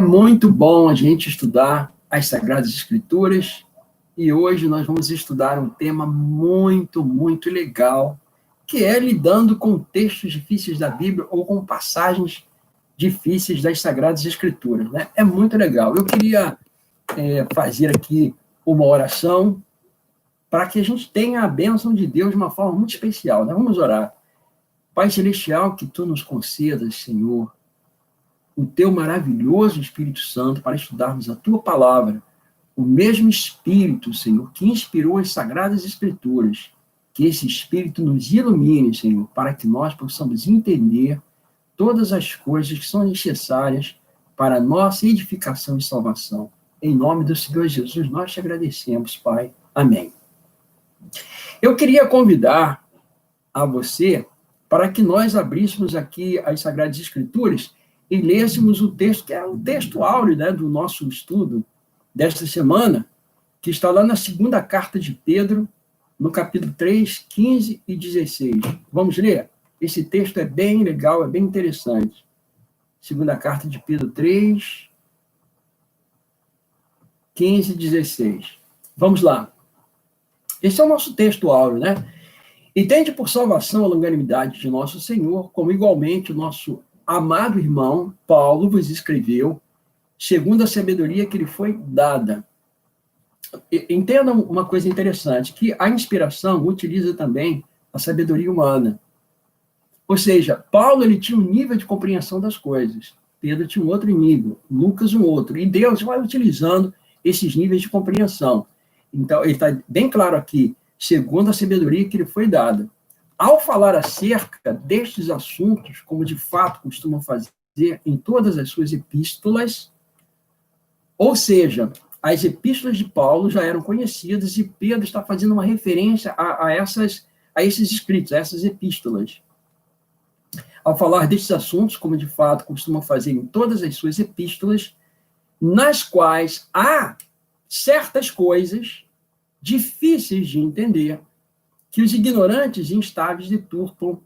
muito bom a gente estudar as Sagradas Escrituras e hoje nós vamos estudar um tema muito legal, que é lidando com textos difíceis da Bíblia ou com passagens difíceis das Sagradas Escrituras, né? É muito legal. Eu queria fazer aqui uma oração para que a gente tenha a bênção de Deus de uma forma muito especial, né? Vamos orar. Pai Celestial, que Tu nos concedas, Senhor, o Teu maravilhoso Espírito Santo para estudarmos a Tua palavra, o mesmo Espírito, Senhor, que inspirou as Sagradas Escrituras, que esse Espírito nos ilumine, Senhor, para que nós possamos entender todas as coisas que são necessárias para a nossa edificação e salvação. Em nome do Senhor Jesus, nós te agradecemos, Pai. Amém. Eu queria convidar a você para que nós abríssemos aqui as Sagradas Escrituras e lêssemos o texto, que é o texto áureo, né, do nosso estudo desta semana, que está lá na segunda carta de Pedro, no capítulo 3, 15 e 16. Vamos ler? Esse texto é bem legal, é bem interessante. Segunda carta de Pedro 3, 15 e 16. Vamos lá. Esse é o nosso texto áureo, né? E tende por salvação a longanimidade de nosso Senhor, como igualmente o nosso amado irmão Paulo vos escreveu, segundo a sabedoria que lhe foi dada. Entendam uma coisa interessante, que a inspiração utiliza também a sabedoria humana. Ou seja, Paulo ele tinha um nível de compreensão das coisas, Pedro tinha um outro nível, Lucas um outro, e Deus vai utilizando esses níveis de compreensão. Então, ele está bem claro aqui, segundo a sabedoria que lhe foi dada. Ao falar acerca destes assuntos, como de fato costumam fazer em todas as suas epístolas, ou seja, as epístolas de Paulo já eram conhecidas e Pedro está fazendo uma referência a esses escritos, a essas epístolas. Ao falar destes assuntos, como de fato costumam fazer em todas as suas epístolas, nas quais há certas coisas difíceis de entender, que os ignorantes e instáveis deturpam,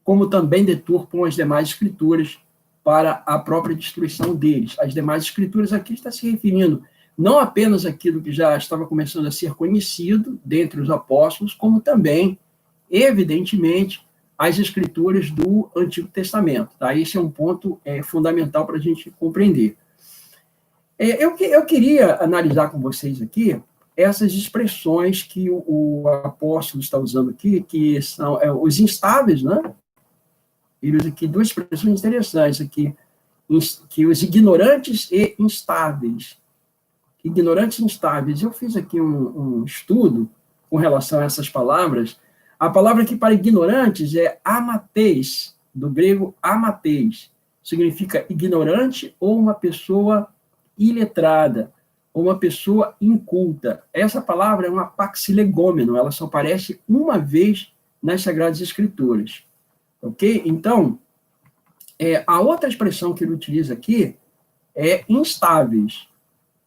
como também deturpam as demais escrituras para a própria destruição deles. As demais escrituras aqui está se referindo não apenas àquilo que já estava começando a ser conhecido dentre os apóstolos, como também, evidentemente, as escrituras do Antigo Testamento. Tá? Esse é um ponto fundamental para a gente compreender. Eu queria analisar com vocês aqui essas expressões que o apóstolo está usando aqui, que são os instáveis, né? Ele usa aqui duas expressões interessantes aqui, que os ignorantes e instáveis. Ignorantes e instáveis. Eu fiz aqui um estudo com relação a essas palavras. A palavra aqui para ignorantes é amateis, do grego amateis. Significa ignorante ou uma pessoa iletrada, ou uma pessoa inculta. Essa palavra é um apaxilegômeno, ela só aparece uma vez nas Sagradas Escrituras. Ok? Então, a outra expressão que ele utiliza aqui é instáveis.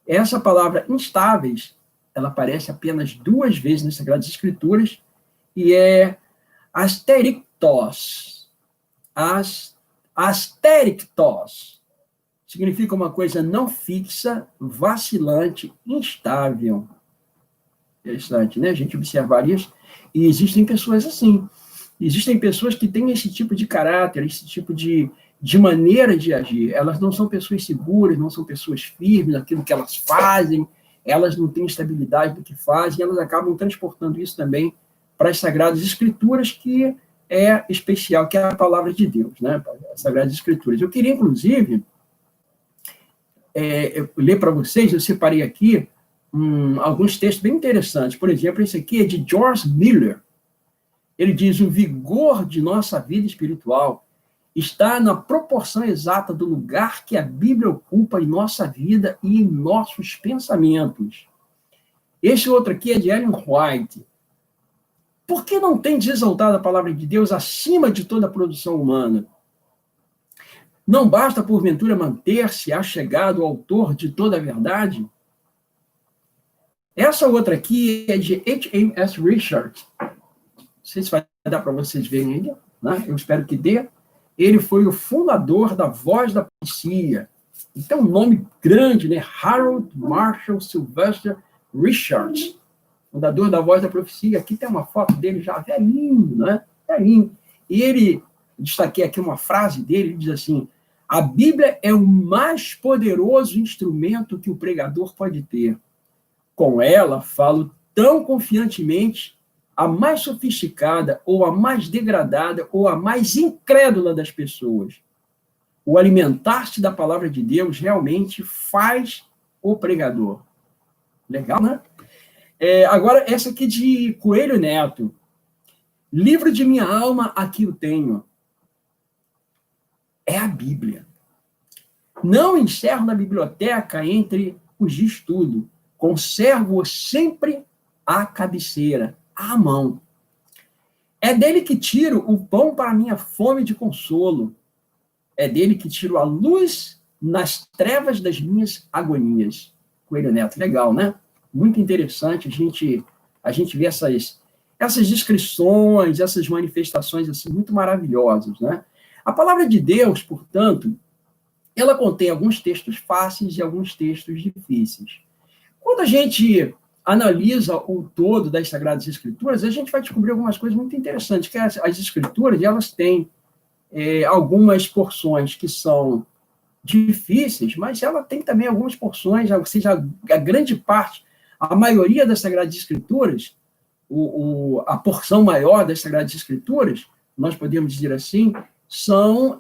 Essa palavra instáveis, ela aparece apenas duas vezes nas Sagradas Escrituras, e é asterictos. Asterictos. Significa uma coisa não fixa, vacilante, instável. Interessante, né? A gente observar isso. E existem pessoas assim. Existem pessoas que têm esse tipo de caráter, esse tipo de maneira de agir. Elas não são pessoas seguras, não são pessoas firmes naquilo que elas fazem, elas não têm estabilidade do que fazem, elas acabam transportando isso também para as Sagradas Escrituras, que é especial, que é a palavra de Deus, né? As Sagradas Escrituras. Eu queria, inclusive, ler para vocês, eu separei aqui alguns textos bem interessantes. Por exemplo, esse aqui é de George Miller. Ele diz: o vigor de nossa vida espiritual está na proporção exata do lugar que a Bíblia ocupa em nossa vida e em nossos pensamentos. Esse outro aqui é de Ellen White. Por que não tem exaltado a palavra de Deus acima de toda a produção humana? Não basta, porventura, manter-se achegado ao autor de toda a verdade? Essa outra aqui é de H.M.S. Richards. Não sei se vai dar para vocês verem ainda, né? Eu espero que dê. Ele foi o fundador da Voz da Profecia, Tem um nome grande, né? Harold Marshall Sylvester Richards, fundador da Voz da Profecia. Aqui tem uma foto dele já velhinho, né? Velhinho. E ele, destaquei aqui uma frase dele, ele diz assim: a Bíblia é o mais poderoso instrumento que o pregador pode ter. Com ela, falo tão confiantemente a mais sofisticada, ou a mais degradada, ou a mais incrédula das pessoas. O alimentar-se da palavra de Deus realmente faz o pregador. Legal, né? Agora, essa aqui de Coelho Neto. Livro de minha alma, aqui o tenho. É a Bíblia. Não encerro na biblioteca entre os de estudo. Conservo-o sempre à cabeceira, à mão. É dele que tiro o pão para minha fome de consolo. É dele que tiro a luz nas trevas das minhas agonias. Coelho Neto, legal, né? Muito interessante a gente ver essas descrições, essas manifestações assim, muito maravilhosas, né? A palavra de Deus, portanto, ela contém alguns textos fáceis e alguns textos difíceis. Quando a gente analisa o todo das Sagradas Escrituras, a gente vai descobrir algumas coisas muito interessantes, que as Escrituras, elas têm algumas porções que são difíceis, mas ela tem também algumas porções, ou seja, a grande parte, a maioria das Sagradas Escrituras, a porção maior das Sagradas Escrituras, nós podemos dizer assim, são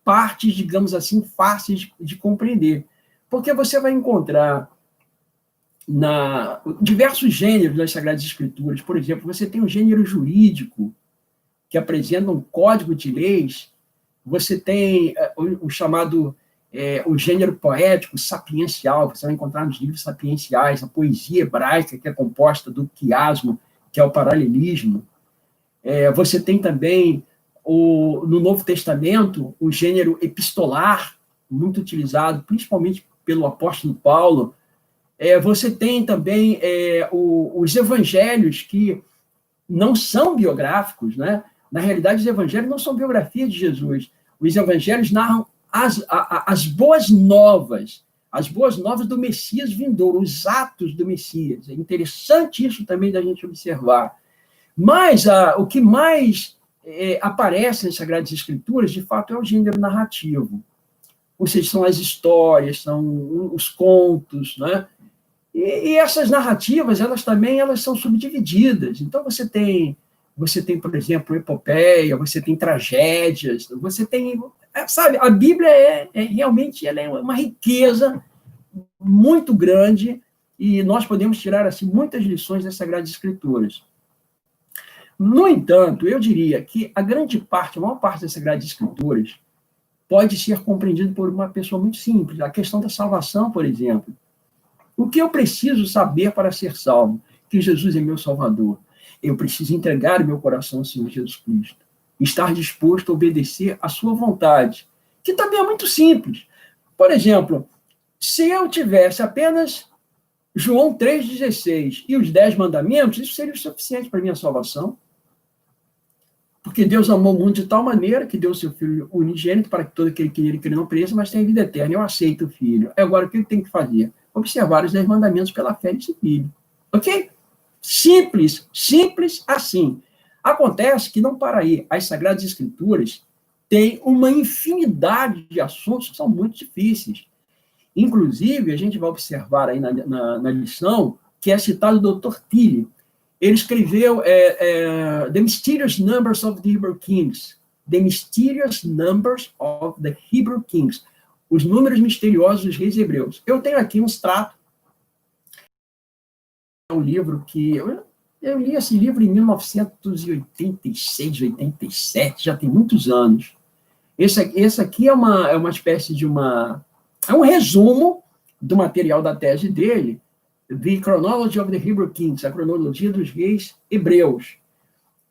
partes, digamos assim, fáceis de compreender. Porque você vai encontrar diversos gêneros das Sagradas Escrituras. Por exemplo, você tem um gênero jurídico, que apresenta um código de leis. Você tem o chamado, o gênero poético, sapiencial, você vai encontrar nos livros sapienciais, a poesia hebraica, que é composta do quiasmo, que é o paralelismo. Você tem também, no Novo Testamento, o gênero epistolar, muito utilizado, principalmente pelo apóstolo Paulo. Você tem também os evangelhos, que não são biográficos, né? Na realidade, os evangelhos não são biografias de Jesus. Os evangelhos narram as boas novas do Messias vindouro, os atos do Messias. É interessante isso também da gente observar. Mas o que mais aparece nas Sagradas Escrituras, de fato, é o gênero narrativo. Ou seja, são as histórias, são os contos, né? E essas narrativas, elas são subdivididas. Então, você tem, por exemplo, epopeia, você tem tragédias, você tem... Sabe, a Bíblia realmente ela é uma riqueza muito grande e nós podemos tirar assim, muitas lições das Sagradas Escrituras. No entanto, eu diria que a maior parte das Sagradas Escrituras pode ser compreendida por uma pessoa muito simples. A questão da salvação, por exemplo. O que eu preciso saber para ser salvo? Que Jesus é meu Salvador. Eu preciso entregar o meu coração ao Senhor Jesus Cristo. Estar disposto a obedecer à sua vontade, que também é muito simples. Por exemplo, se eu tivesse apenas João 3,16 e os 10 mandamentos, isso seria o suficiente para a minha salvação. Porque Deus amou o mundo de tal maneira que deu o seu Filho unigênito para que todo aquele que nele crê não pereça, mas tenha vida eterna. Eu aceito o Filho. Agora, o que ele tem que fazer? Observar os 10 mandamentos pela fé nesse Filho. Ok? Simples assim. Acontece que não para aí. As Sagradas Escrituras têm uma infinidade de assuntos que são muito difíceis. Inclusive, a gente vai observar aí na lição, que é citado o Dr. Tilly. Ele escreveu The Mysterious Numbers of the Hebrew Kings. The Mysterious Numbers of the Hebrew Kings. Os números misteriosos dos reis hebreus. Eu tenho aqui um extrato. É um livro que... Eu li esse livro em 1986, 87, já tem muitos anos. Esse aqui é uma espécie de é um resumo do material da tese dele, The Chronology of the Hebrew Kings, a cronologia dos reis hebreus.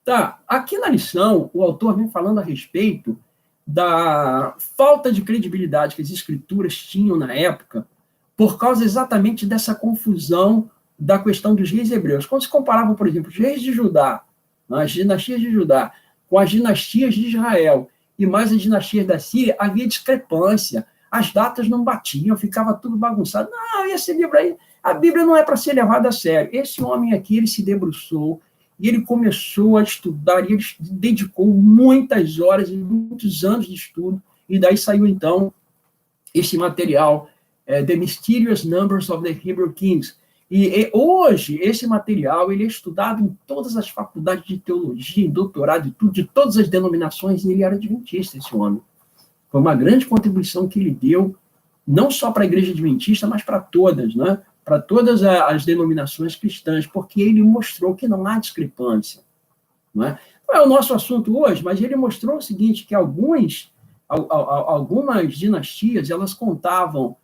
Tá, aqui na lição, o autor vem falando a respeito da falta de credibilidade que as escrituras tinham na época, por causa exatamente dessa confusão da questão dos reis hebreus. Quando se comparavam, por exemplo, os reis de Judá, as dinastias de Judá, com as dinastias de Israel, e mais as dinastias da Síria, havia discrepância, as datas não batiam, ficava tudo bagunçado. Não, esse livro aí, a Bíblia não é para ser levada a sério. Esse homem aqui, ele se debruçou, e ele começou a estudar, e ele dedicou muitas horas e muitos anos de estudo, e daí saiu, então, esse material, The Mysterious Numbers of the Hebrew Kings. E hoje, esse material ele é estudado em todas as faculdades de teologia, em doutorado, de todas as denominações, e ele era adventista, esse homem. Foi uma grande contribuição que ele deu, não só para a igreja adventista, mas para todas, né? Para todas as denominações cristãs, porque ele mostrou que não há discrepância. Não é o nosso assunto hoje, mas ele mostrou o seguinte, que algumas dinastias, elas contavam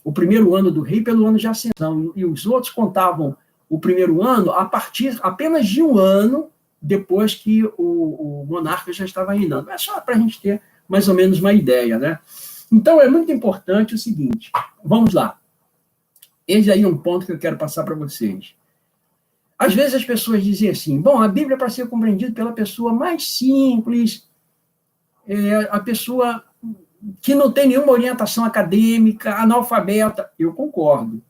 o primeiro ano do rei pelo ano de ascensão, e os outros contavam o primeiro ano a partir apenas de um ano depois que o monarca já estava reinando. É só para a gente ter mais ou menos uma ideia, né? Então, é muito importante o seguinte, vamos lá. Esse aí é um ponto que eu quero passar para vocês. Às vezes as pessoas dizem assim, bom, a Bíblia é para ser compreendida pela pessoa mais simples, a pessoa que não tem nenhuma orientação acadêmica, analfabeta. Eu concordo.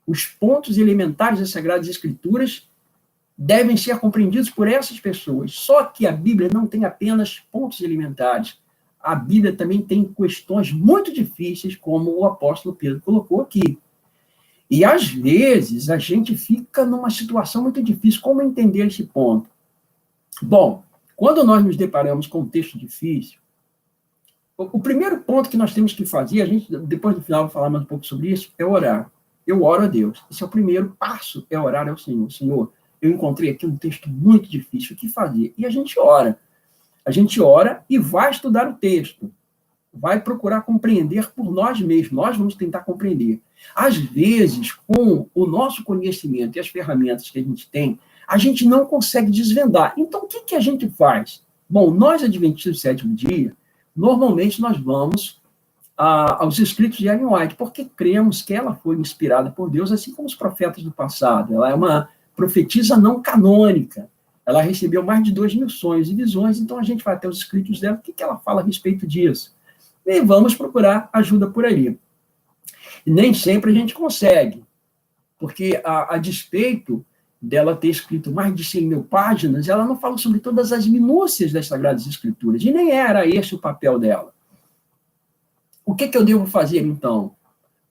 Os pontos elementares das Sagradas Escrituras devem ser compreendidos por essas pessoas. Só que a Bíblia não tem apenas pontos elementares. A Bíblia também tem questões muito difíceis, como o apóstolo Pedro colocou aqui. E, às vezes, a gente fica numa situação muito difícil. Como entender esse ponto? Bom, quando nós nos deparamos com um texto difícil, o primeiro ponto que nós temos que fazer, a gente, depois do final, vou falar mais um pouco sobre isso, é orar. Eu oro a Deus. Esse é o primeiro passo, é orar ao Senhor. Senhor, eu encontrei aqui um texto muito difícil, o que fazer? E a gente ora. A gente ora e vai estudar o texto. Vai procurar compreender por nós mesmos. Nós vamos tentar compreender. Às vezes, com o nosso conhecimento e as ferramentas que a gente tem, a gente não consegue desvendar. Então, o que a gente faz? Bom, nós, adventistas do sétimo dia, normalmente nós vamos aos escritos de Ellen White, porque cremos que ela foi inspirada por Deus, assim como os profetas do passado. Ela é uma profetisa não canônica. Ela recebeu mais de 2.000 sonhos e visões, então a gente vai até os escritos dela, o que ela fala a respeito disso? E vamos procurar ajuda por ali. E nem sempre a gente consegue, porque a despeito dela ter escrito mais de 100.000 páginas, ela não fala sobre todas as minúcias das Sagradas Escrituras, e nem era esse o papel dela. O que eu devo fazer, então?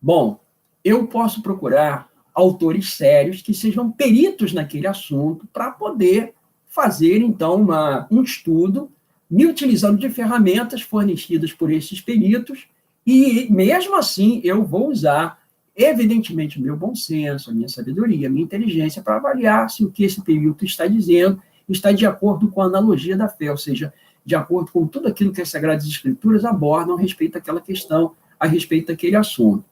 Bom, eu posso procurar autores sérios que sejam peritos naquele assunto para poder fazer, então, um estudo, me utilizando de ferramentas fornecidas por esses peritos, e, mesmo assim, eu vou usar, evidentemente, o meu bom senso, a minha sabedoria, a minha inteligência, para avaliar se o que esse perito está dizendo está de acordo com a analogia da fé, ou seja, de acordo com tudo aquilo que as Sagradas Escrituras abordam a respeito daquela questão, a respeito daquele assunto.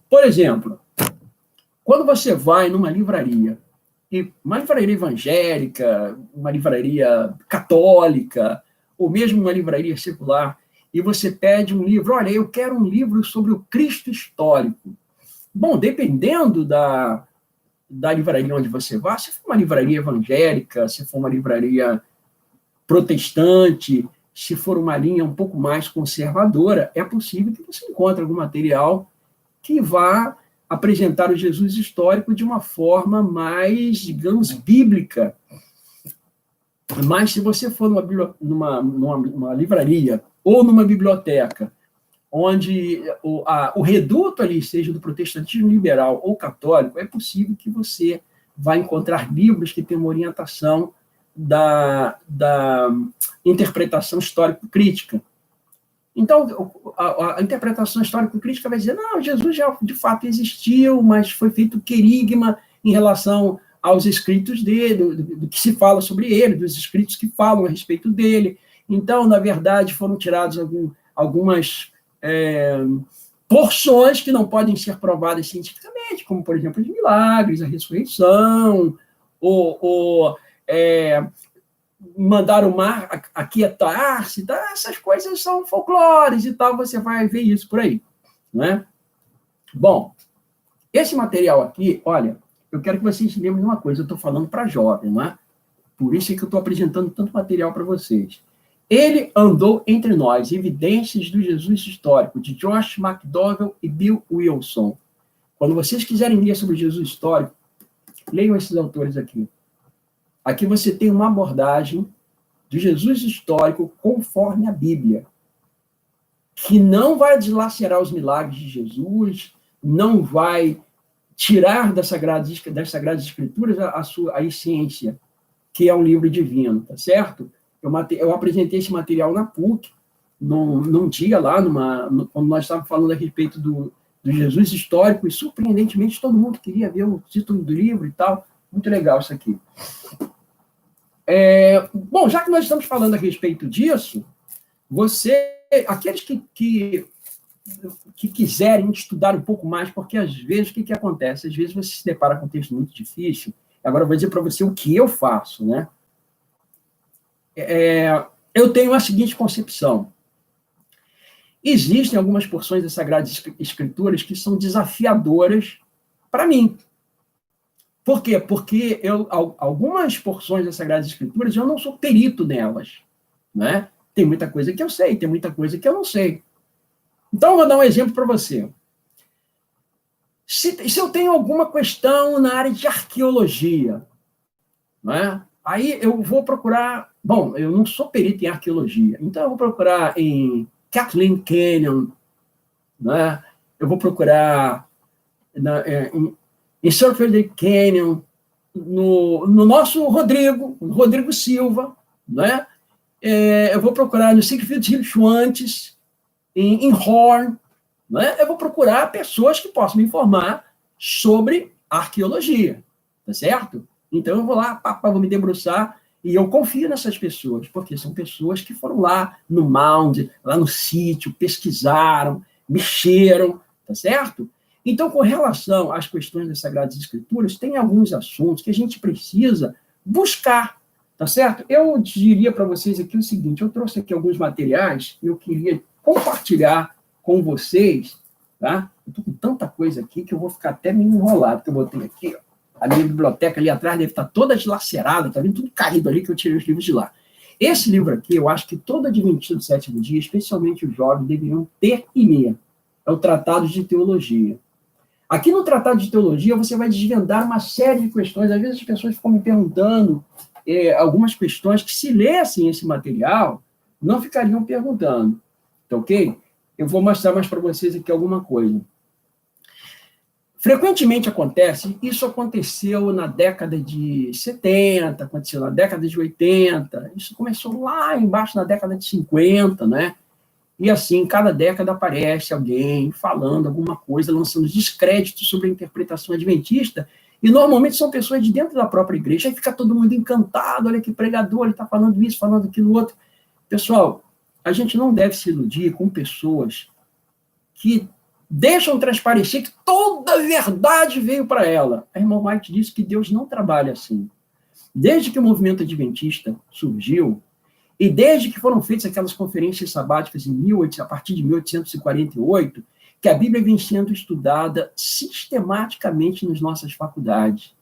Por exemplo, quando você vai numa livraria, uma livraria evangélica, uma livraria católica, ou mesmo uma livraria secular, e você pede um livro, olha, eu quero um livro sobre o Cristo histórico. Bom, dependendo da livraria onde você vá, se for uma livraria evangélica, se for uma livraria protestante, se for uma linha um pouco mais conservadora, é possível que você encontre algum material que vá apresentar o Jesus histórico de uma forma mais, digamos, bíblica. Mas se você for numa livraria ou numa biblioteca, onde o reduto ali seja do protestantismo liberal ou católico, é possível que você vai encontrar livros que têm uma orientação da interpretação histórico-crítica. Então, a interpretação histórico-crítica vai dizer, não, Jesus já de fato existiu, mas foi feito querigma em relação aos escritos dele, do que se fala sobre ele, dos escritos que falam a respeito dele. Então, na verdade, foram tiradas algumas porções que não podem ser provadas cientificamente, como, por exemplo, os milagres, a ressurreição, mandar o mar aquietar-se, tá? Essas coisas são folclores e tal, você vai ver isso por aí, né? Bom, esse material aqui, olha, eu quero que vocês se lembrem de uma coisa, eu estou falando para jovem, não é? Por isso é que eu estou apresentando tanto material para vocês. Ele andou entre nós, evidências do Jesus histórico, de Josh McDowell e Bill Wilson. Quando vocês quiserem ler sobre Jesus histórico, leiam esses autores aqui. Aqui você tem uma abordagem de Jesus histórico conforme a Bíblia, que não vai deslacerar os milagres de Jesus, não vai tirar das Sagradas Escrituras a essência, que é um livro divino, tá certo? Eu apresentei esse material na PUC, num dia lá, quando nós estávamos falando a respeito do Jesus histórico, e surpreendentemente todo mundo queria ver o título do livro e tal. Muito legal isso aqui. Bom, já que nós estamos falando a respeito disso, aqueles que quiserem estudar um pouco mais, porque às vezes o que acontece? Às vezes você se depara com um texto muito difícil. Agora eu vou dizer para você o que eu faço, né? Eu tenho a seguinte concepção. Existem algumas porções das Sagradas Escrituras que são desafiadoras para mim. Por quê? Porque algumas porções das Sagradas Escrituras eu não sou perito nelas, né? Tem muita coisa que eu sei, tem muita coisa que eu não sei. Então, eu vou dar um exemplo para você. Se eu tenho alguma questão na área de arqueologia, né? Aí eu vou procurar... Bom, eu não sou perito em arqueologia, então eu vou procurar em Kathleen Canyon, né? Eu vou procurar em Sir Frederick Canyon, no nosso Rodrigo Silva, né? Eu vou procurar no Siegfried Schwantes, em Horn, né? Eu vou procurar pessoas que possam me informar sobre arqueologia, tá certo? Então eu vou lá, vou me debruçar, e eu confio nessas pessoas, porque são pessoas que foram lá no mound, lá no sítio, pesquisaram, mexeram, tá certo? Então, com relação às questões das Sagradas Escrituras, tem alguns assuntos que a gente precisa buscar, tá certo? Eu diria para vocês aqui o seguinte, eu trouxe aqui alguns materiais e eu queria compartilhar com vocês, tá? Eu estou com tanta coisa aqui que eu vou ficar até meio enrolado, que eu botei aqui, ó. A minha biblioteca ali atrás deve estar toda dilacerada, tá vendo tudo caído ali que eu tirei os livros de lá. Esse livro aqui, eu acho que todo adventista do sétimo dia, especialmente os jovens, deveriam ter e ler. É o Tratado de Teologia. Aqui no Tratado de Teologia, você vai desvendar uma série de questões. Às vezes as pessoas ficam me perguntando algumas questões que, se lessem esse material, não ficariam perguntando. Tá ok? Eu vou mostrar mais para vocês aqui alguma coisa. Frequentemente acontece, isso aconteceu na década de 70, aconteceu na década de 80, isso começou lá embaixo na década de 50, né? E assim, cada década aparece alguém falando alguma coisa, lançando descrédito sobre a interpretação adventista, e normalmente são pessoas de dentro da própria igreja, aí fica todo mundo encantado, olha que pregador, ele está falando isso, falando aquilo outro. Pessoal, a gente não deve se iludir com pessoas que deixam transparecer que toda a verdade veio para ela. A irmã White disse que Deus não trabalha assim. Desde que o movimento adventista surgiu, e desde que foram feitas aquelas conferências sabáticas a partir de 1848, que a Bíblia vem sendo estudada sistematicamente nas nossas faculdades.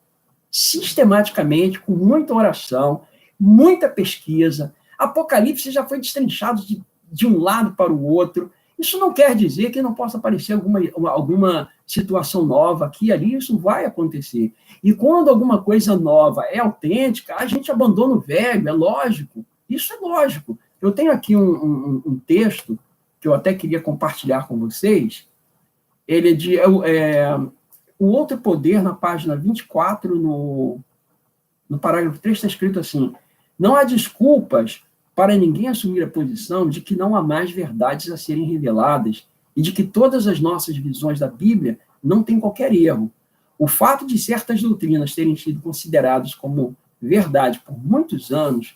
Sistematicamente, com muita oração, muita pesquisa. Apocalipse já foi destrinchado de um lado para o outro. Isso não quer dizer que não possa aparecer alguma situação nova aqui e ali, isso vai acontecer. E quando alguma coisa nova é autêntica, a gente abandona o velho, é lógico. Isso é lógico. Eu tenho aqui um texto que eu até queria compartilhar com vocês. Ele é de O Outro Poder, na página 24, no parágrafo 3, está escrito assim: não há desculpas para ninguém assumir a posição de que não há mais verdades a serem reveladas e de que todas as nossas visões da Bíblia não têm qualquer erro. O fato de certas doutrinas terem sido consideradas como verdade por muitos anos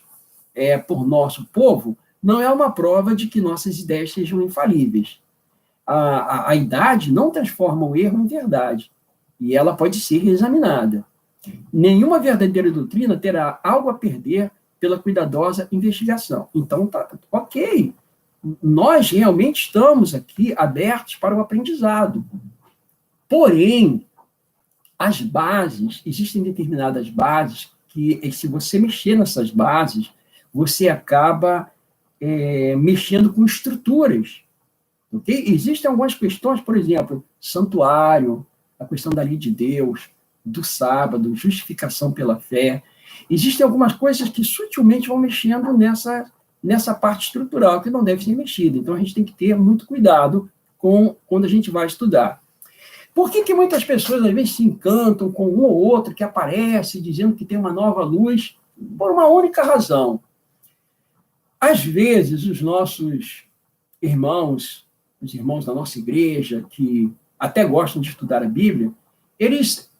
por nosso povo não é uma prova de que nossas ideias sejam infalíveis. A idade não transforma o erro em verdade, e ela pode ser reexaminada. Nenhuma verdadeira doutrina terá algo a perder pela cuidadosa investigação. Então, tá ok. Nós realmente estamos aqui abertos para o aprendizado. Porém, as bases, existem determinadas bases que, se você mexer nessas bases, você acaba mexendo com estruturas. Okay? Existem algumas questões, por exemplo, santuário, a questão da lei de Deus, do sábado, justificação pela fé. Existem algumas coisas que sutilmente vão mexendo nessa parte estrutural, que não deve ser mexida. Então, a gente tem que ter muito cuidado quando a gente vai estudar. Por que muitas pessoas, às vezes, se encantam com um ou outro que aparece dizendo que tem uma nova luz? Por uma única razão. Às vezes, os nossos irmãos, os irmãos da nossa igreja, que até gostam de estudar a Bíblia, eles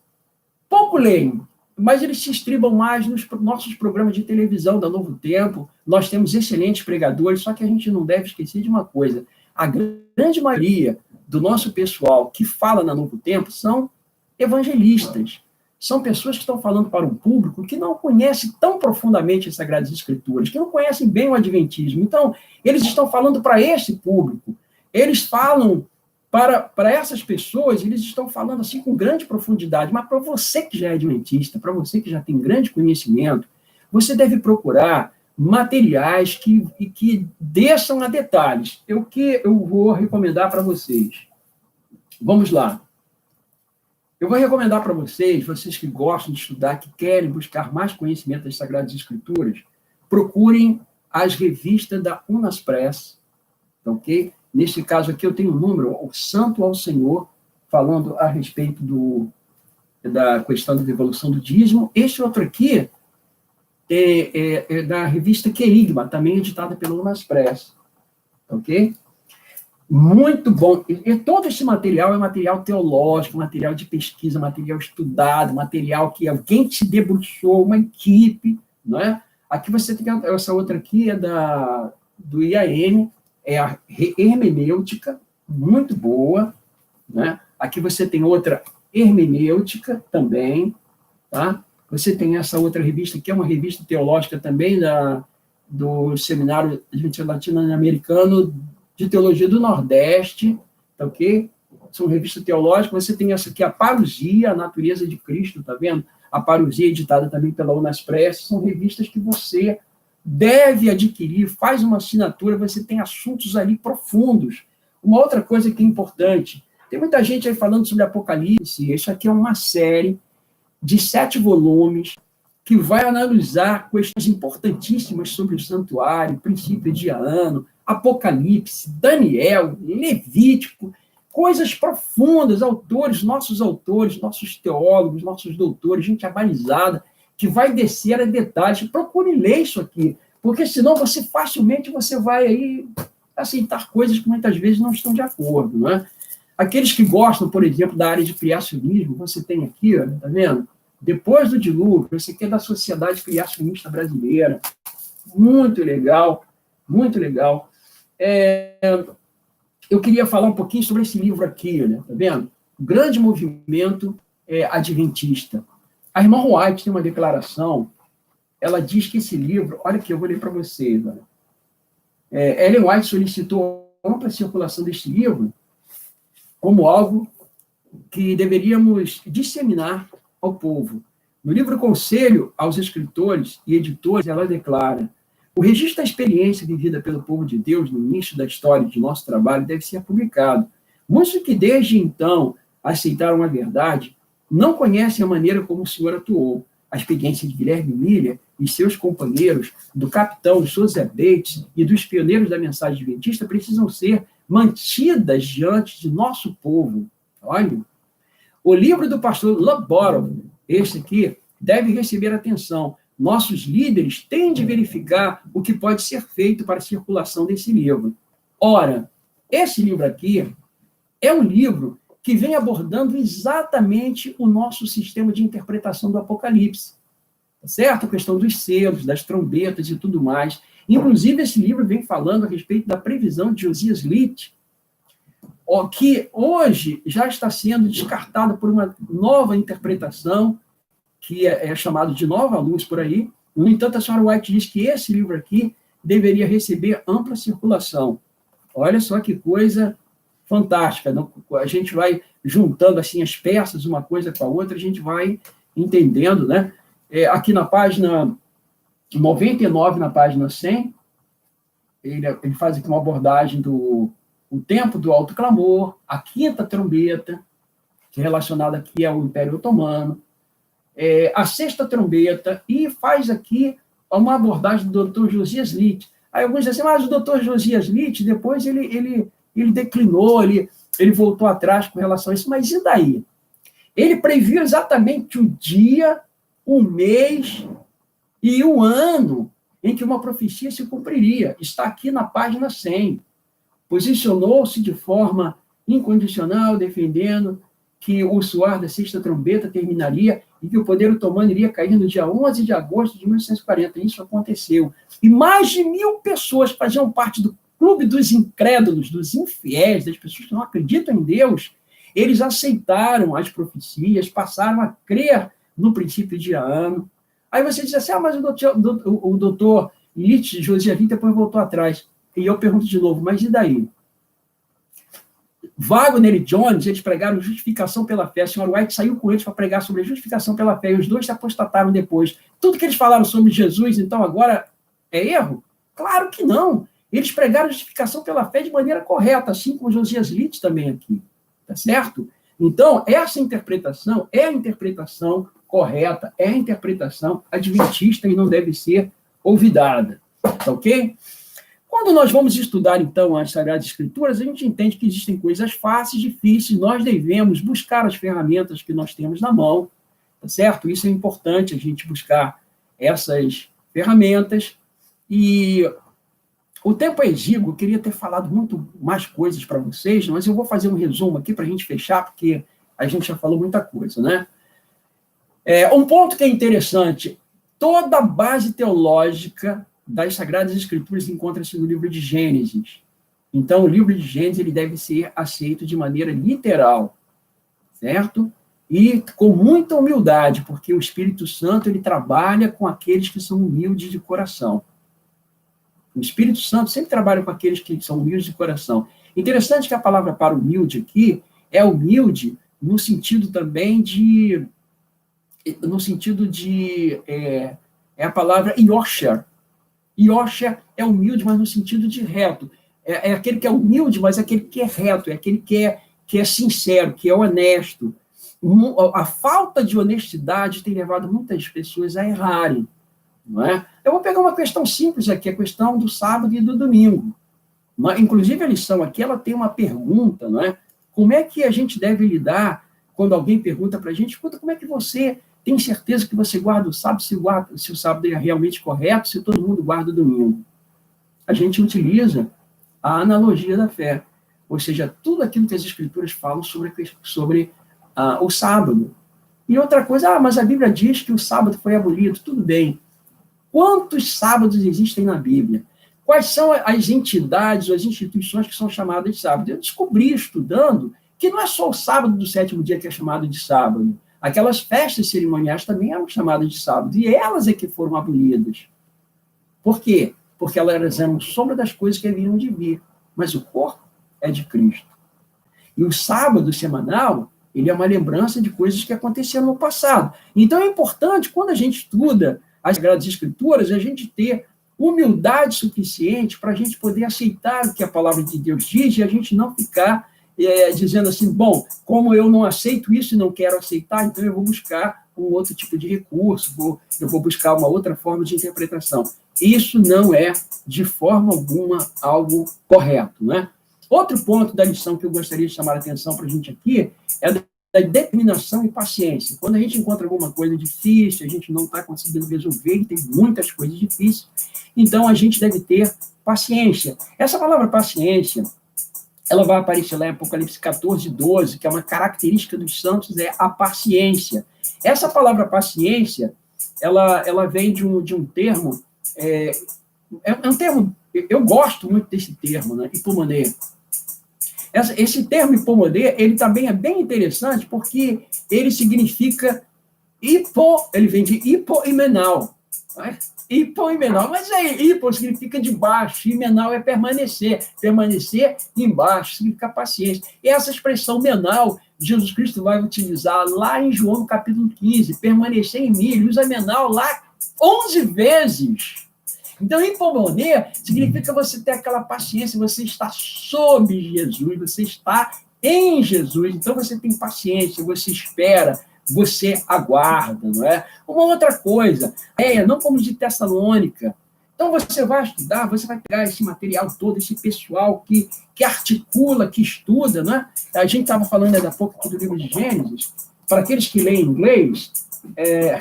pouco leem, mas eles se estribam mais nos nossos programas de televisão da Novo Tempo. Nós temos excelentes pregadores, só que a gente não deve esquecer de uma coisa. A grande maioria do nosso pessoal que fala na Novo Tempo são evangelistas. São pessoas que estão falando para um público que não conhece tão profundamente as Sagradas Escrituras, que não conhecem bem o Adventismo. Então, eles estão falando para esse público. Eles falam para essas pessoas, eles estão falando assim com grande profundidade, mas para você que já é adventista, para você que já tem grande conhecimento, você deve procurar materiais que desçam a detalhes. O que eu vou recomendar para vocês? Vamos lá. Eu vou recomendar para vocês que gostam de estudar, que querem buscar mais conhecimento das Sagradas Escrituras, procurem as revistas da Unas Press, ok? Neste caso aqui, eu tenho um número, o Santo ao Senhor, falando a respeito da questão da devolução do dízimo. Este outro aqui é da revista Querigma, também editada pela Unas Press, ok? Muito bom. E todo esse material é material teológico, material de pesquisa, material estudado, material que alguém se debruçou, uma equipe, não é? Aqui você tem essa outra aqui, é do IAM, é a hermenêutica, muito boa, né? Aqui você tem outra hermenêutica também, tá? Você tem essa outra revista, que é uma revista teológica também do Seminário Latino-Americano de Teologia do Nordeste, ok? São revistas teológicas. Você tem essa aqui, a Parousia, a Natureza de Cristo, tá vendo? A Parousia, editada também pela Unas Press, são revistas que você deve adquirir, faz uma assinatura, você tem assuntos ali profundos. Uma outra coisa que é importante, tem muita gente aí falando sobre Apocalipse, isso aqui é uma série de 7 volumes que vai analisar questões importantíssimas sobre o santuário, princípio ediano, Apocalipse, Daniel, Levítico, coisas profundas, nossos teólogos, nossos doutores, gente abalizada, que vai descer a detalhes. Procure ler isso aqui, porque senão facilmente você vai aí aceitar coisas que muitas vezes não estão de acordo, não é? Aqueles que gostam, por exemplo, da área de criacionismo, você tem aqui, ó, tá vendo? Depois do dilúvio, esse aqui é da Sociedade Criacionista Brasileira. Muito legal, muito legal. Eu queria falar um pouquinho sobre esse livro aqui, né? Tá vendo? O grande movimento adventista. A irmã White tem uma declaração, ela diz que esse livro, olha aqui, eu vou ler para vocês. Olha. Ellen White solicitou a ampla circulação deste livro como algo que deveríamos disseminar ao povo. No livro Conselho aos Escritores e Editores, ela declara: o registro da experiência vivida pelo povo de Deus no início da história de nosso trabalho deve ser publicado. Muitos que desde então aceitaram a verdade não conhecem a maneira como o Senhor atuou. A experiência de Guilherme Miller e seus companheiros, do capitão José Bates e dos pioneiros da mensagem adventista, precisam ser mantidas diante de nosso povo. Olha, o livro do pastor Lodborough, este aqui, deve receber atenção. Nossos líderes têm de verificar o que pode ser feito para a circulação desse livro. Ora, esse livro aqui é um livro que vem abordando exatamente o nosso sistema de interpretação do Apocalipse. Certo? A questão dos selos, das trombetas e tudo mais. Inclusive, esse livro vem falando a respeito da previsão de Josias Litt, que hoje já está sendo descartada por uma nova interpretação, que é chamado de Nova Luz por aí. No entanto, a senhora White diz que esse livro aqui deveria receber ampla circulação. Olha só que coisa fantástica. A gente vai juntando assim as peças, uma coisa com a outra, a gente vai entendendo, né? Aqui na página 99, na página 100, ele faz aqui uma abordagem do o tempo do alto clamor, a quinta trombeta, que é relacionada aqui ao Império Otomano, a sexta trombeta, e faz aqui uma abordagem do Dr. Josias Litt. Aí alguns dizem assim, mas o Dr. Josias Litt, depois ele declinou, ele voltou atrás com relação a isso, mas e daí? Ele previu exatamente o dia, o mês e o ano em que uma profecia se cumpriria. Está aqui na página 100. Posicionou-se de forma incondicional, defendendo que o soar da sexta trombeta terminaria e que o poder otomano iria cair no dia 11 de agosto de 1840. Isso aconteceu. E mais de 1.000 pessoas faziam parte do clube dos incrédulos, dos infiéis, das pessoas que não acreditam em Deus. Eles aceitaram as profecias, passaram a crer no princípio de ano. Aí você diz assim, mas o doutor Litt, Josias Litt, depois voltou atrás. E eu pergunto de novo, mas e daí? Wagner e Jones, eles pregaram justificação pela fé. A senhora White saiu com eles para pregar sobre justificação pela fé, e os dois se apostataram depois. Tudo que eles falaram sobre Jesus, então, agora é erro? Claro que não. Eles pregaram justificação pela fé de maneira correta, assim como Josias Litt também aqui. Tá certo? Então, essa interpretação é a interpretação correta, é a interpretação adventista e não deve ser olvidada. Tá ok? Quando nós vamos estudar, então, as Sagradas Escrituras, a gente entende que existem coisas fáceis, difíceis, nós devemos buscar as ferramentas que nós temos na mão, tá certo? Isso é importante, a gente buscar essas ferramentas. E o tempo é exíguo, eu queria ter falado muito mais coisas para vocês, mas eu vou fazer um resumo aqui para a gente fechar, porque a gente já falou muita coisa, né? Um ponto que é interessante, toda a base teológica das Sagradas Escrituras encontra-se no livro de Gênesis. Então, o livro de Gênesis ele deve ser aceito de maneira literal, certo? E com muita humildade, porque o Espírito Santo ele trabalha com aqueles que são humildes de coração. O Espírito Santo sempre trabalha com aqueles que são humildes de coração. Interessante que a palavra para humilde aqui é humilde no sentido também de... é a palavra yosher. Yosher é humilde, mas no sentido de reto. É aquele que é humilde, mas é aquele que é reto, é aquele que é sincero, que é honesto. A falta de honestidade tem levado muitas pessoas a errarem. Não é? Eu vou pegar uma questão simples aqui, a questão do sábado e do domingo. Inclusive, a lição aqui ela tem uma pergunta, não é? Como é que a gente deve lidar quando alguém pergunta para a gente, escuta, como é que você tem certeza que você guarda o sábado, se o sábado é realmente correto, se todo mundo guarda o domingo? A gente utiliza a analogia da fé, ou seja, tudo aquilo que as Escrituras falam sobre o sábado. E outra coisa, mas a Bíblia diz que o sábado foi abolido, tudo bem. Quantos sábados existem na Bíblia? Quais são as entidades ou as instituições que são chamadas de sábado? Eu descobri, estudando, que não é só o sábado do sétimo dia que é chamado de sábado. Aquelas festas cerimoniais também eram chamadas de sábado, e elas é que foram abolidas. Por quê? Porque elas eram sombra das coisas que haveriam de vir, mas o corpo é de Cristo. E o sábado semanal, ele é uma lembrança de coisas que aconteceram no passado. Então é importante, quando a gente estuda as Sagradas Escrituras, a gente ter humildade suficiente para a gente poder aceitar o que a palavra de Deus diz e a gente não ficar dizendo assim, bom, como eu não aceito isso e não quero aceitar, então eu vou buscar um outro tipo de recurso, eu vou buscar uma outra forma de interpretação. Isso não é, de forma alguma, algo correto, né? Outro ponto da lição que eu gostaria de chamar a atenção para a gente aqui é da determinação e paciência. Quando a gente encontra alguma coisa difícil, a gente não está conseguindo resolver, e tem muitas coisas difíceis, então a gente deve ter paciência. Essa palavra paciência, ela vai aparecer lá em Apocalipse 14, 12, que é uma característica dos santos, é a paciência. Essa palavra paciência, ela vem de um termo, é um termo, eu gosto muito desse termo, né, hipomonê. Esse termo hipomonê, ele também é bem interessante, porque ele significa ele vem de hipoimenal, né? Hipoimenal, mas aí, hipo significa de baixo, e menal é permanecer embaixo, significa paciência. E essa expressão menal, Jesus Cristo vai utilizar lá em João, capítulo 15, permanecer em mim, ele usa menal lá 11 vezes. Então, hipomoné significa você ter aquela paciência, você está sob Jesus, você está em Jesus. Então, você tem paciência, você espera, você aguarda, não é? Uma outra coisa, não como de Tessalônica. Então, você vai estudar, você vai pegar esse material todo, esse pessoal que articula, que estuda, né? A gente estava falando ainda há pouco aqui do livro de Gênesis. Para aqueles que leem inglês,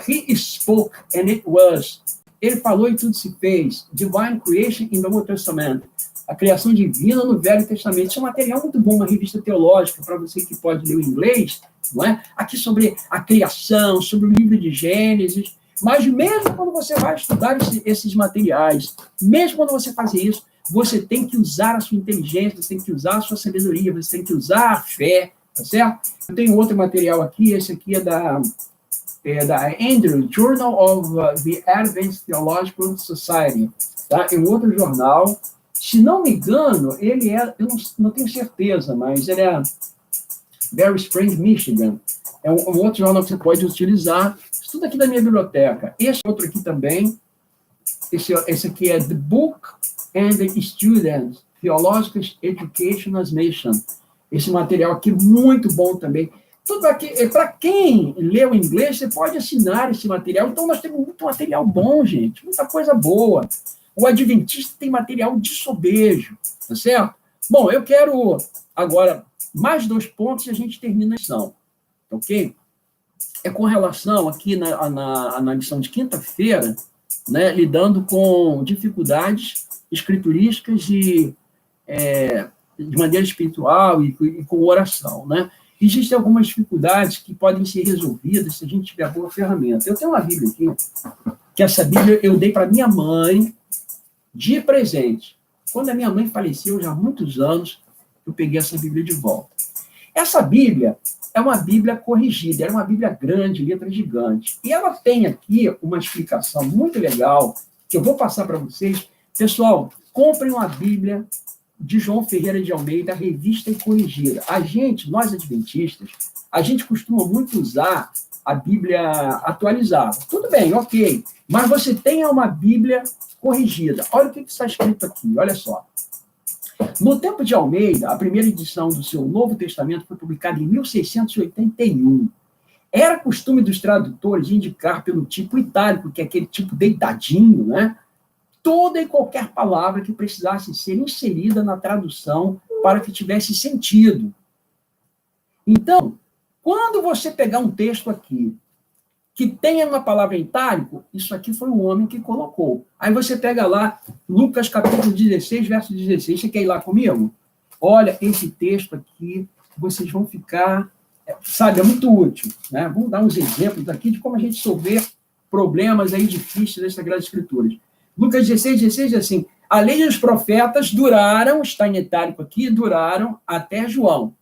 he spoke and it was. Ele falou e tudo se fez. Divine creation in the Old Testament. A criação divina no Velho Testamento. Isso é um material muito bom, uma revista teológica, para você que pode ler o inglês, não é? Aqui sobre a criação, sobre o livro de Gênesis. Mas mesmo quando você vai estudar esses materiais, mesmo quando você faz isso, você tem que usar a sua inteligência, você tem que usar a sua sabedoria, você tem que usar a fé, tá certo? Eu tenho outro material aqui, esse aqui é da Andrew, Journal of the Advanced Theological Society, tá? É um outro jornal. Se não me engano, ele eu não tenho certeza, mas ele é Berry Springs, Michigan. É um outro jornal que você pode utilizar. Tudo aqui da minha biblioteca. Esse outro aqui também. Esse aqui é The Book and the Students, Theological Education as Nation. Esse material aqui muito bom também. Tudo aqui, para quem leu inglês, você pode assinar esse material. Então, nós temos muito material bom, gente. Muita coisa boa. O Adventista tem material de sobejo, tá certo? Bom, eu quero agora mais 2 pontos e a gente termina a lição, ok? É com relação aqui na lição de quinta-feira, né, lidando com dificuldades escriturísticas de maneira espiritual e com oração, né? Existem algumas dificuldades que podem ser resolvidas se a gente tiver boa ferramenta. Eu tenho uma Bíblia aqui, que essa Bíblia eu dei para minha mãe de presente. Quando a minha mãe faleceu, já há muitos anos, eu peguei essa Bíblia de volta. Essa Bíblia é uma Bíblia corrigida, era uma Bíblia grande, letra gigante. E ela tem aqui uma explicação muito legal, que eu vou passar para vocês. Pessoal, comprem uma Bíblia de João Ferreira de Almeida, revista e corrigida. Nós adventistas, a gente costuma muito usar a Bíblia atualizada. Tudo bem, ok. Mas você tenha uma Bíblia corrigida. Olha o que está escrito aqui, olha só. No tempo de Almeida, a primeira edição do seu Novo Testamento foi publicada em 1681. Era costume dos tradutores indicar pelo tipo itálico, que é aquele tipo deitadinho, né? Toda e qualquer palavra que precisasse ser inserida na tradução para que tivesse sentido. Então, quando você pegar um texto aqui que tenha uma palavra em itálico, isso aqui foi o homem que colocou. Aí você pega lá, Lucas capítulo 16, verso 16, você quer ir lá comigo? Olha, esse texto aqui, vocês vão ficar, sabe, é muito útil, né? Vamos dar uns exemplos aqui de como a gente resolver problemas aí difíceis das Sagradas Escrituras. Lucas 16, 16 diz assim, a lei e os profetas duraram, está em itálico aqui, duraram até João.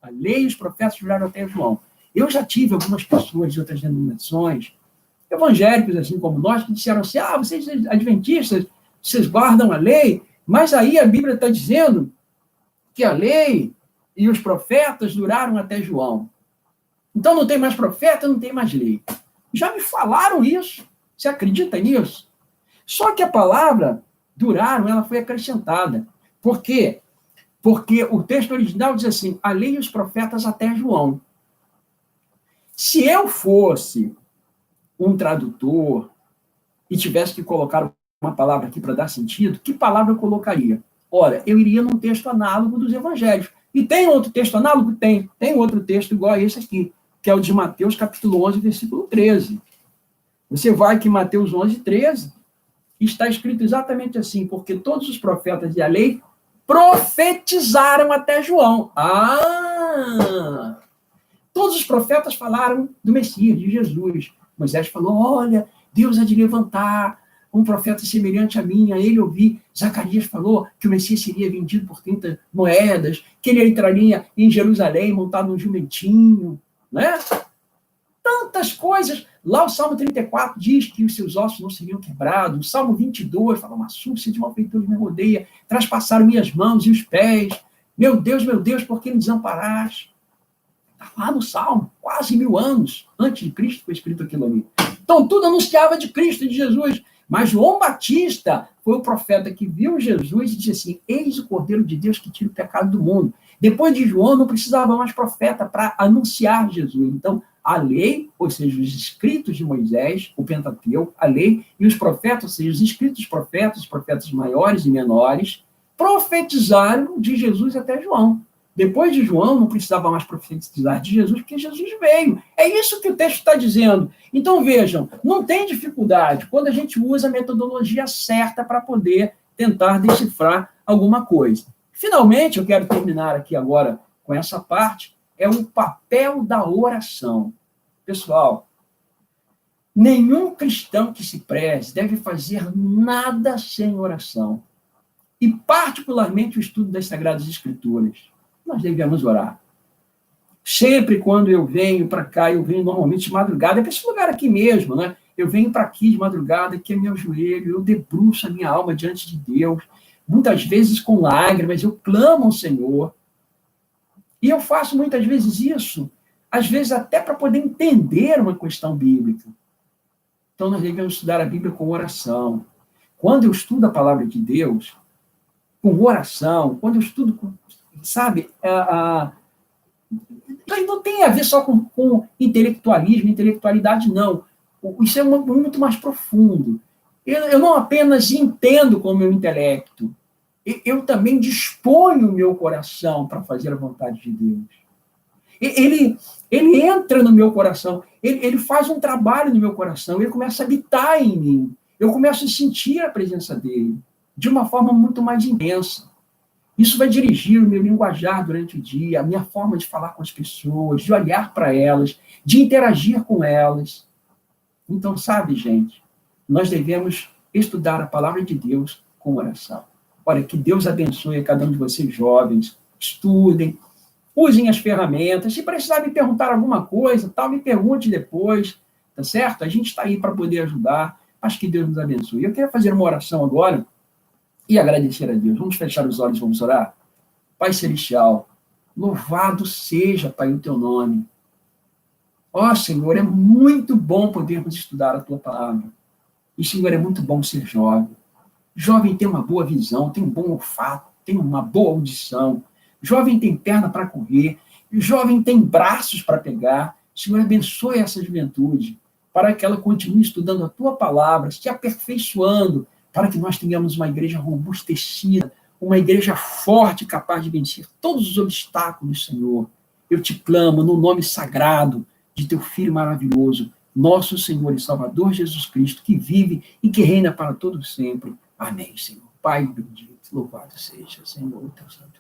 A lei e os profetas duraram até João. Eu já tive algumas pessoas de outras denominações, evangélicos, assim como nós, que disseram assim, vocês adventistas, vocês guardam a lei, mas aí a Bíblia está dizendo que a lei e os profetas duraram até João. Então não tem mais profeta, não tem mais lei. Já me falaram isso. Você acredita nisso? Só que a palavra duraram, ela foi acrescentada. Por quê? Porque o texto original diz assim, a lei e os profetas até João. Se eu fosse um tradutor e tivesse que colocar uma palavra aqui para dar sentido, que palavra eu colocaria? Ora, eu iria num texto análogo dos evangelhos. E tem outro texto análogo? Tem. Tem outro texto igual a esse aqui, que é o de Mateus, capítulo 11, versículo 13. Você vai aqui em Mateus 11, 13, está escrito exatamente assim, porque todos os profetas e a lei profetizaram até João. Todos os profetas falaram do Messias, de Jesus. Moisés falou, olha, Deus há de levantar um profeta semelhante a mim, a ele ouvi. Zacarias falou que o Messias seria vendido por 30 moedas, que ele entraria em Jerusalém montado num jumentinho, né? Tantas coisas. Lá o Salmo 34 diz que os seus ossos não seriam quebrados. O Salmo 22 fala, uma súcia de malfeitores me rodeia, traspassaram minhas mãos e os pés. Meu Deus, por que me desamparaste? Está lá no Salmo, quase 1000 anos antes de Cristo foi escrito aquilo ali. Então, tudo anunciava de Cristo e de Jesus. Mas João Batista foi o profeta que viu Jesus e disse assim: eis o Cordeiro de Deus que tira o pecado do mundo. Depois de João, não precisava mais profeta para anunciar Jesus. Então, a lei, ou seja, os escritos de Moisés, o Pentateuco, a lei, e os profetas, ou seja, os escritos profetas, os profetas maiores e menores, profetizaram de Jesus até João. Depois de João, não precisava mais profetizar de Jesus, porque Jesus veio. É isso que o texto está dizendo. Então, vejam, não tem dificuldade quando a gente usa a metodologia certa para poder tentar decifrar alguma coisa. Finalmente, eu quero terminar aqui agora com essa parte, é o papel da oração. Pessoal, nenhum cristão que se preze deve fazer nada sem oração. E, particularmente, o estudo das Sagradas Escrituras. Nós devemos orar. Sempre quando eu venho para cá, eu venho normalmente de madrugada, é para esse lugar aqui mesmo, né? Eu venho para aqui de madrugada, que é meu joelho, eu debruço a minha alma diante de Deus, muitas vezes com lágrimas, eu clamo ao Senhor. E eu faço muitas vezes isso, às vezes até para poder entender uma questão bíblica. Então, nós devemos estudar a Bíblia com oração. Quando eu estudo a palavra de Deus, com oração, quando eu estudo, sabe, não tem a ver só com intelectualismo, intelectualidade, não. Isso é muito mais profundo. Eu não apenas entendo com o meu intelecto, eu também disponho o meu coração para fazer a vontade de Deus. Ele entra no meu coração, ele faz um trabalho no meu coração, ele começa a habitar em mim. Eu começo a sentir a presença dele de uma forma muito mais intensa. Isso vai dirigir o meu linguajar durante o dia, a minha forma de falar com as pessoas, de olhar para elas, de interagir com elas. Então, sabe, gente, nós devemos estudar a palavra de Deus com oração. Olha, que Deus abençoe a cada um de vocês jovens. Estudem, usem as ferramentas. Se precisar me perguntar alguma coisa, tal, me pergunte depois, tá certo? A gente está aí para poder ajudar. Acho que Deus nos abençoe. Eu quero fazer uma oração agora e agradecer a Deus. Vamos fechar os olhos, vamos orar? Pai Celestial, louvado seja, Pai, o teu nome. Ó, Senhor, é muito bom podermos estudar a tua palavra. E, Senhor, é muito bom ser jovem. Jovem tem uma boa visão, tem um bom olfato, tem uma boa audição. Jovem tem perna para correr. Jovem tem braços para pegar. Senhor, abençoe essa juventude, para que ela continue estudando a tua palavra, se aperfeiçoando, para que nós tenhamos uma igreja robustecida, uma igreja forte, capaz de vencer todos os obstáculos, Senhor. Eu te clamo no nome sagrado de teu Filho maravilhoso, nosso Senhor e Salvador Jesus Cristo, que vive e que reina para todo sempre. Amém, Senhor. Pai bendito, louvado seja, Senhor, teu santo.